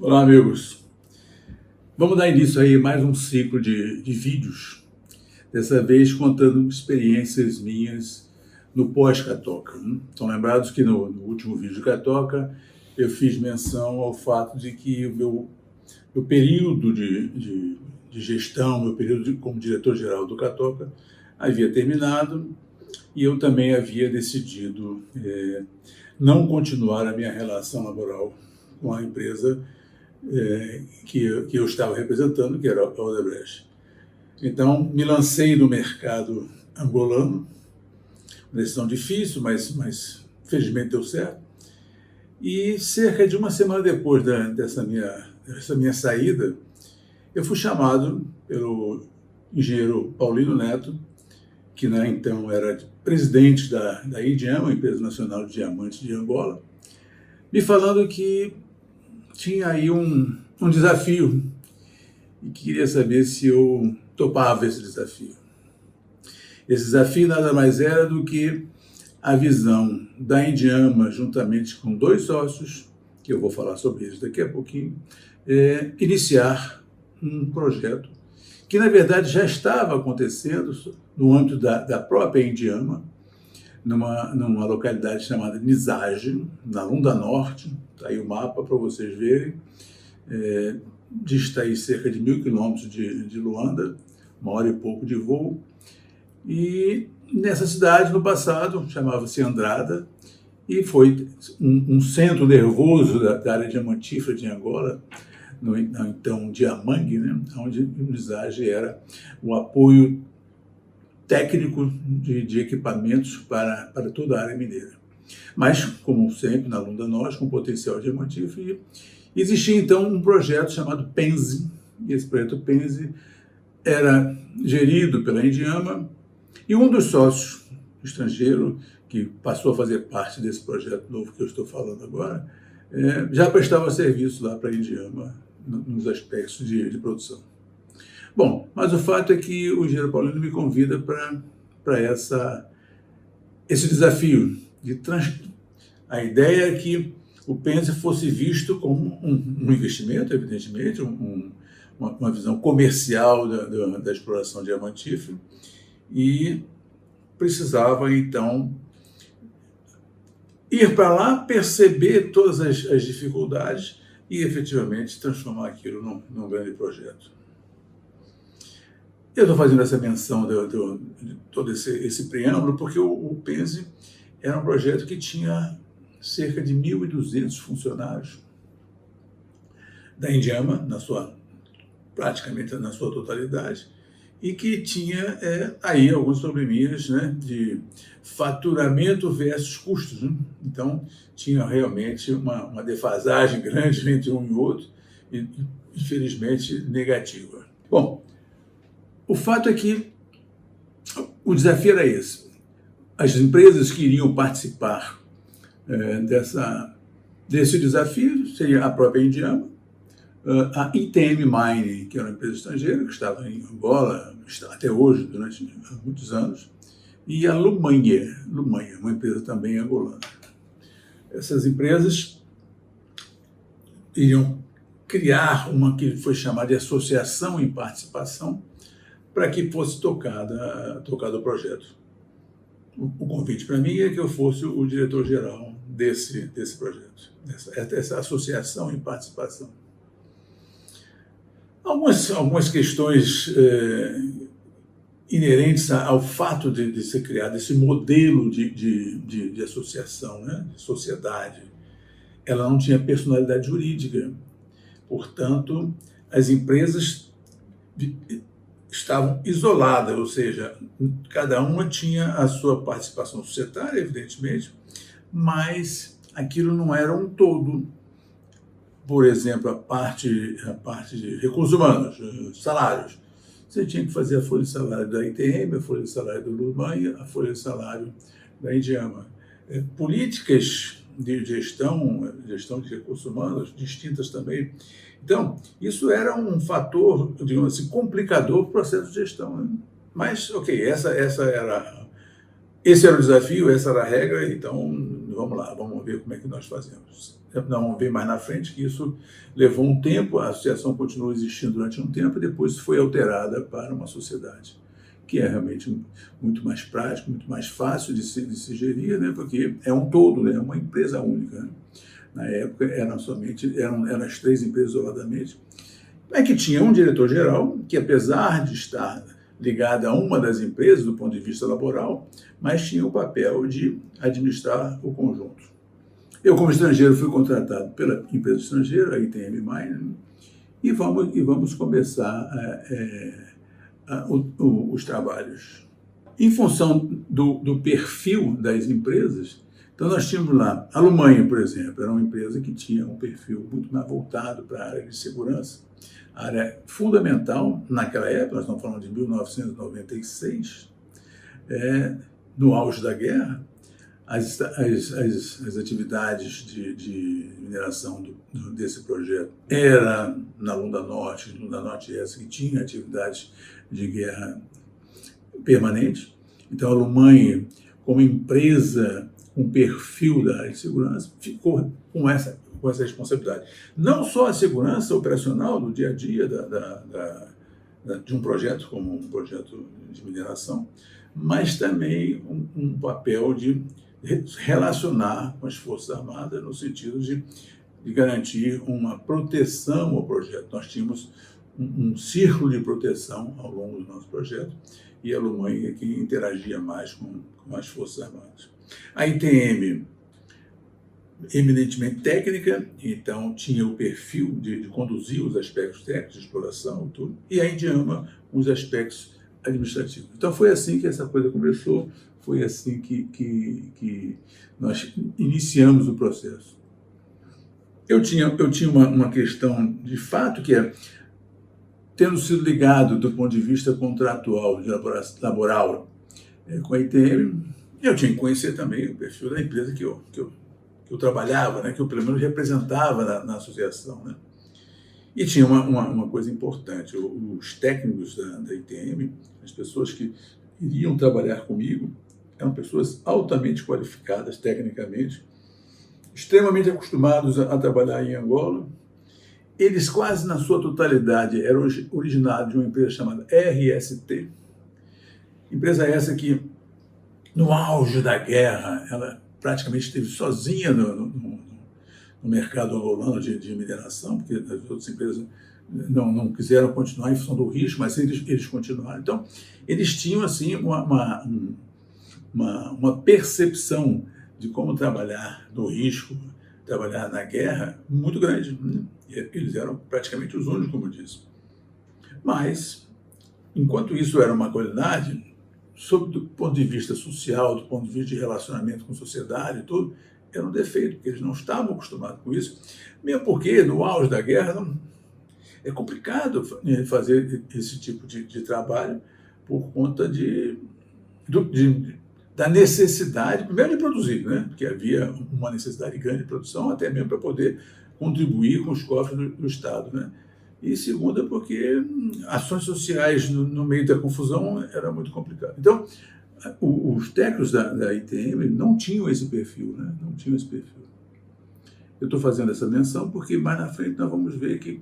Olá, amigos. Vamos dar início aí a mais um ciclo de vídeos, dessa vez contando experiências minhas no pós-Catoca. Estão lembrados que no último vídeo de Catoca eu fiz menção ao fato de que o meu período de gestão, meu período como diretor-geral do Catoca havia terminado e eu também havia decidido não continuar a minha relação laboral com a empresa que eu estava representando, que era a Odebrecht. Então, me lancei no mercado angolano, uma decisão difícil, mas felizmente deu certo. E cerca de uma semana depois dessa minha saída, eu fui chamado pelo engenheiro Paulino Neto, que então era presidente da IDIAMA, Empresa Nacional de Diamantes de Angola, me falando que tinha aí um desafio e queria saber se eu topava esse desafio. Esse desafio nada mais era do que a visão da IDIAMA, juntamente com dois sócios, que eu vou falar sobre isso daqui a pouquinho, iniciar um projeto que, na verdade, já estava acontecendo no âmbito da própria IDIAMA, numa localidade chamada Nizage, na Lunda Norte. Está aí o mapa para vocês verem. Dista aí cerca de 1.000 quilômetros de Luanda, 1 hora e pouco de voo. E nessa cidade, no passado, chamava-se Andrada, e foi um centro nervoso da área diamantífera de Angola, então Diamangue, né, onde o Nizage era o apoio técnico de equipamentos para toda a área mineira. Mas, como sempre, na Lunda Norte, com potencial diamantífero, existia então um projeto chamado PENSE, e esse projeto PENSE era gerido pela IDIAMA, e um dos sócios estrangeiro, que passou a fazer parte desse projeto novo que eu estou falando agora, já prestava serviço lá para a IDIAMA nos aspectos de produção. Bom, mas o fato é que o engenheiro Paulino me convida para esse desafio. A ideia é que o PENSE fosse visto como um investimento, evidentemente, uma visão comercial da exploração diamantífera, e precisava, então, ir para lá, perceber todas as dificuldades e, efetivamente, transformar aquilo num grande projeto. Eu estou fazendo essa menção de todo esse preâmbulo porque o PENSE era um projeto que tinha cerca de 1.200 funcionários da IDIAMA, praticamente na sua totalidade, e que tinha aí alguns probleminhas, né, de faturamento versus custos, né? Então, tinha realmente uma defasagem grande entre um e outro, e infelizmente negativa. Bom, o fato é que o desafio era esse. As empresas que iriam participar desse desafio seria a própria IDIAMA, a ITM Mining, que era uma empresa estrangeira, que estava em Angola, está até hoje, durante muitos anos, e a Lumanha, uma empresa também angolana. Essas empresas iriam criar uma que foi chamada de associação em participação, para que fosse tocado o projeto. O convite para mim é que eu fosse o diretor-geral desse projeto, dessa associação em participação. Algumas questões inerentes ao fato de ser criado esse modelo de associação, né, de sociedade. Ela não tinha personalidade jurídica, portanto, as empresas estavam isoladas, ou seja, cada uma tinha a sua participação societária, evidentemente, mas aquilo não era um todo. Por exemplo, a parte de recursos humanos, salários. Você tinha que fazer a folha de salário da ITM, a folha de salário do Lumanha, a folha de salário da IDIAMA. Políticas de gestão de recursos humanos distintas também. Então, isso era um fator, digamos assim, complicador para o processo de gestão, né? Mas, ok, esse era o desafio, essa era a regra, então vamos lá, vamos ver como é que nós fazemos. Não, vamos ver mais na frente que isso levou um tempo, a associação continuou existindo durante um tempo e depois foi alterada para uma sociedade, que é realmente muito mais prático, muito mais fácil de se gerir, né? Porque é um todo, né? É uma empresa única, né? Na época eram as 3 empresas isoladamente, é que tinha um diretor-geral que, apesar de estar ligado a uma das empresas do ponto de vista laboral, mas tinha o papel de administrar o conjunto. Eu, como estrangeiro, fui contratado pela empresa estrangeira, a ITM Mine, e vamos começar os trabalhos. Em função do perfil das empresas, então nós tínhamos lá, a Lumanha, por exemplo, era uma empresa que tinha um perfil muito mais voltado para a área de segurança, a área fundamental naquela época, nós estamos falando de 1996, no auge da guerra, as atividades de mineração desse projeto era na Lunda Norte essa que tinha atividades de guerra permanente. Então a Lumanha, como empresa com perfil da área de segurança, ficou com essa responsabilidade. Não só a segurança operacional do dia a dia de um projeto como um projeto de mineração, mas também um papel de relacionar com as Forças Armadas no sentido de garantir uma proteção ao projeto. Nós tínhamos um círculo de proteção ao longo do nosso projeto e a Lumanha que interagia mais com as Forças Armadas. A ITM, eminentemente técnica, então tinha o perfil de conduzir os aspectos técnicos de exploração, tudo, e a Indiama os aspectos administrativos. Então foi assim que essa coisa começou, foi assim que nós iniciamos o processo. Eu tinha uma questão de fato que é, tendo sido ligado do ponto de vista contratual, de laboral com a ITM, eu tinha que conhecer também o perfil da empresa que eu trabalhava, né, que eu pelo menos representava na associação, né? E tinha uma coisa importante, os técnicos da ITM, as pessoas que iriam trabalhar comigo, eram pessoas altamente qualificadas tecnicamente, extremamente acostumados a trabalhar em Angola. Eles quase na sua totalidade eram originados de uma empresa chamada RST, empresa essa que no auge da guerra ela praticamente esteve sozinha no mercado angolano de mineração, porque as outras empresas não quiseram continuar em função do risco, mas eles continuaram. Então, eles tinham assim uma percepção de como trabalhar no risco, trabalhar na guerra, muito grande. Eles eram praticamente os únicos, como eu disse. Mas, enquanto isso era uma qualidade, do ponto de vista social, do ponto de vista de relacionamento com a sociedade e tudo, era um defeito, porque eles não estavam acostumados com isso, mesmo porque no auge da guerra é complicado fazer esse tipo de trabalho por conta da necessidade, primeiro de produzir, né? Porque havia uma necessidade grande de produção, até mesmo para poder contribuir com os cofres do Estado, né? E segunda, porque ações sociais no meio da confusão era muito complicado. Então, os técnicos da ITM não tinham esse perfil, né? Não tinham esse perfil. Eu estou fazendo essa menção porque mais na frente nós vamos ver que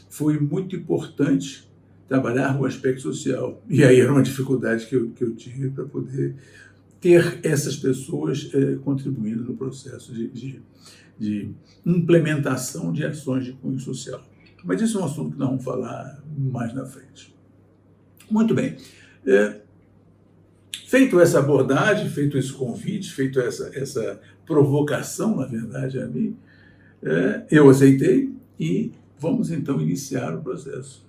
foi muito importante trabalhar o aspecto social. E aí era uma dificuldade que eu tive para poder ter essas pessoas contribuindo no processo de implementação de ações de cunho social. Mas isso é um assunto que nós vamos falar mais na frente. Muito bem. Feito essa abordagem, feito esse convite, feito essa provocação, na verdade, a mim, eu aceitei e vamos então iniciar o processo.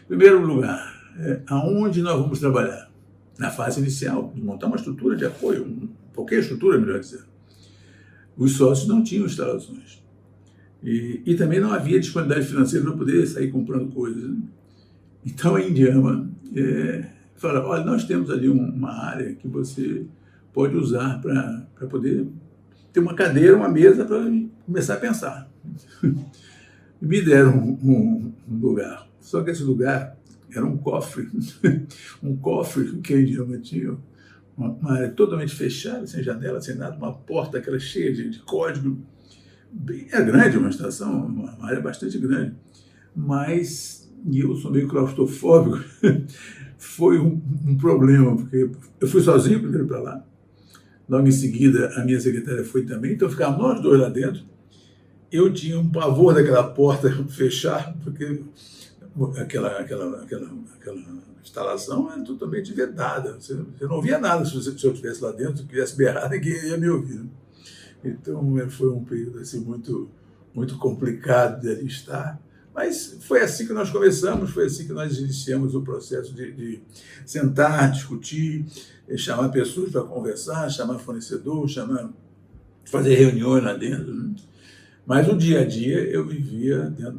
Em primeiro lugar, aonde nós vamos trabalhar? Na fase inicial, de montar uma estrutura de apoio, qualquer estrutura, melhor dizendo. Os sócios não tinham instalações. E também não havia disponibilidade financeira para poder sair comprando coisas, né? Então a Indiama fala, olha, nós temos ali uma área que você pode usar para poder ter uma cadeira, uma mesa para começar a pensar. Me deram um lugar, só que esse lugar era um cofre, um cofre que a Indiama tinha, uma área totalmente fechada, sem janela, sem nada, uma porta aquela cheia de código. É grande uma estação, uma área bastante grande, mas eu sou meio claustrofóbico, foi um problema, porque eu fui sozinho primeiro para lá, logo em seguida a minha secretária foi também, então ficávamos nós dois lá dentro. Eu tinha um pavor daquela porta fechar, porque aquela instalação é totalmente vedada, você não ouvia nada se eu estivesse lá dentro, se eu quisesse berrar, ninguém ia me ouvir. Então foi um período assim, muito complicado de ali estar, mas foi assim que nós começamos, foi assim que nós iniciamos o processo de sentar, discutir, chamar pessoas para conversar, chamar fornecedor, fazer reuniões lá dentro. Mas no dia a dia eu vivia dentro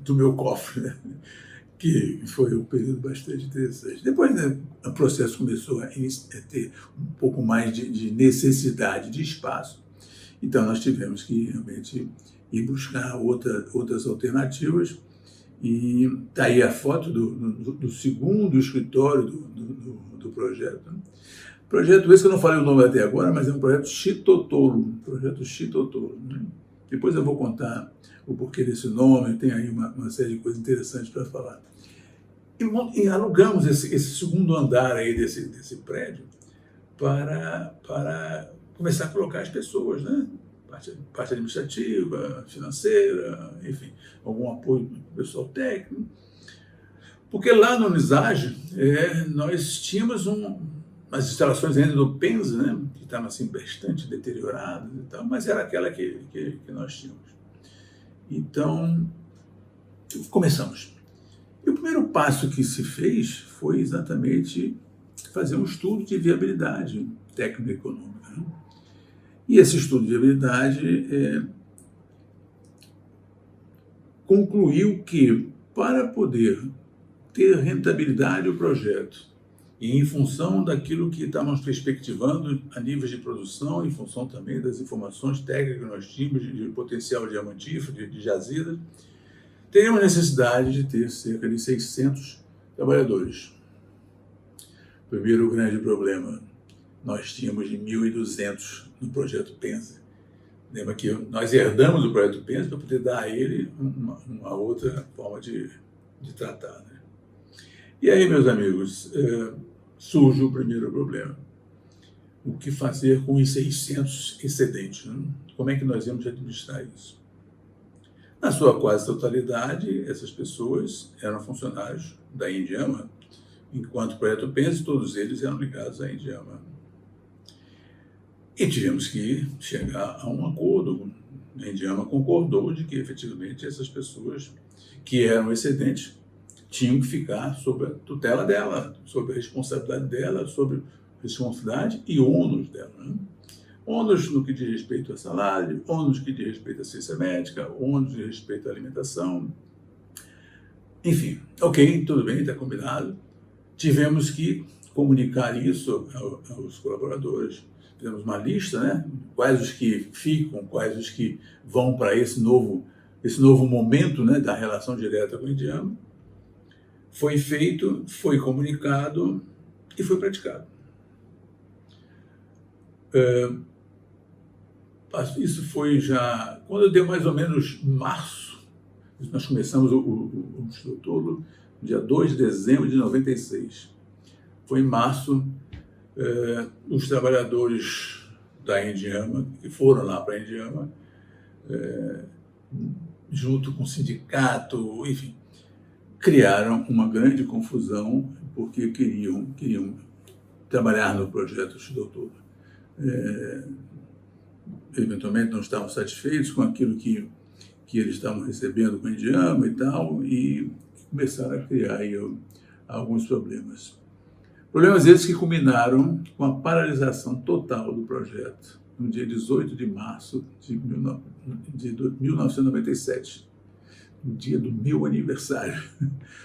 do meu cofre, né? Que foi um período bastante interessante. Depois, né, o processo começou a ter um pouco mais de necessidade de espaço, então nós tivemos que realmente ir buscar outras alternativas, e está aí a foto do segundo escritório do projeto. Projeto esse que eu não falei o nome até agora, mas é um projeto Chitotolo, né? Depois eu vou contar o porquê desse nome, tem aí uma série de coisas interessantes para falar. E alugamos esse segundo andar aí desse prédio para começar a colocar as pessoas, né? Parte administrativa, financeira, enfim, algum apoio do pessoal técnico. Porque lá no Unisage, nós tínhamos as instalações ainda do Penza, né? Que estavam assim, bastante deterioradas e tal, mas era aquela que nós tínhamos. Então, começamos. E o primeiro passo que se fez foi exatamente fazer um estudo de viabilidade técnico-econômica, né? E esse estudo de viabilidade concluiu que, para poder ter rentabilidade do projeto, e em função daquilo que estávamos perspectivando a níveis de produção, em função também das informações técnicas que nós tínhamos de potencial diamantífero, de jazidas, teríamos necessidade de ter cerca de 600 trabalhadores. Primeiro grande problema, nós tínhamos de 1.200 no projeto Penza. Lembra que nós herdamos o projeto Penza para poder dar a ele uma outra forma de tratar, né? E aí, meus amigos, surge o primeiro problema. O que fazer com os 600 excedentes, né? Como é que nós íamos administrar isso? Na sua quase totalidade, essas pessoas eram funcionários da Indiama, enquanto o projeto Penza, todos eles eram ligados à Indiama. E tivemos que chegar a um acordo. A Indiama concordou de que, efetivamente, essas pessoas que eram excedentes tinham que ficar sob a tutela dela, sob a responsabilidade dela, sob a responsabilidade e ônus dela, né? Ônus no que diz respeito a salário, ônus no que diz respeito à ciência médica, ônus no que diz respeito à alimentação. Enfim, ok, tudo bem, está combinado. Tivemos que comunicar isso aos colaboradores. Fizemos uma lista, né? Quais os que ficam, quais os que vão para esse novo momento, né, da relação direta com o Indiama. Foi feito, foi comunicado e foi praticado. Isso foi já, quando deu mais ou menos março, nós começamos o estudo todo, dia 2 de dezembro de 96. Foi em março, os trabalhadores da Indiama, que foram lá para a Indiama, junto com o sindicato, enfim, criaram uma grande confusão, porque queriam trabalhar no projeto Chitotolo. Eventualmente não estavam satisfeitos com aquilo que eles estavam recebendo com a Indiama e tal, e começaram a criar aí alguns problemas. Problemas esses que culminaram com a paralisação total do projeto, no dia 18 de março de 1997, no dia do meu aniversário.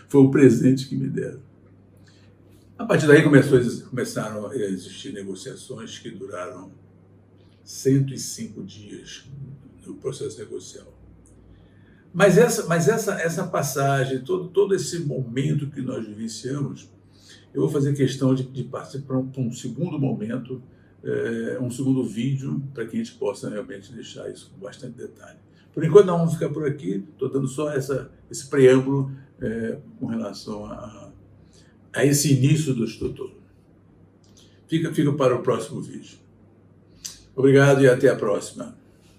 Foi o presente que me deram. A partir daí começaram a existir negociações que duraram 105 dias no processo negocial. Mas essa passagem, todo esse momento que nós vivenciamos, eu vou fazer questão de participar para um segundo momento, um segundo vídeo, para que a gente possa realmente deixar isso com bastante detalhe. Por enquanto, não vamos ficar por aqui, estou dando só esse preâmbulo com relação a esse início do estudo todo. Fica para o próximo vídeo. Obrigado e até a próxima.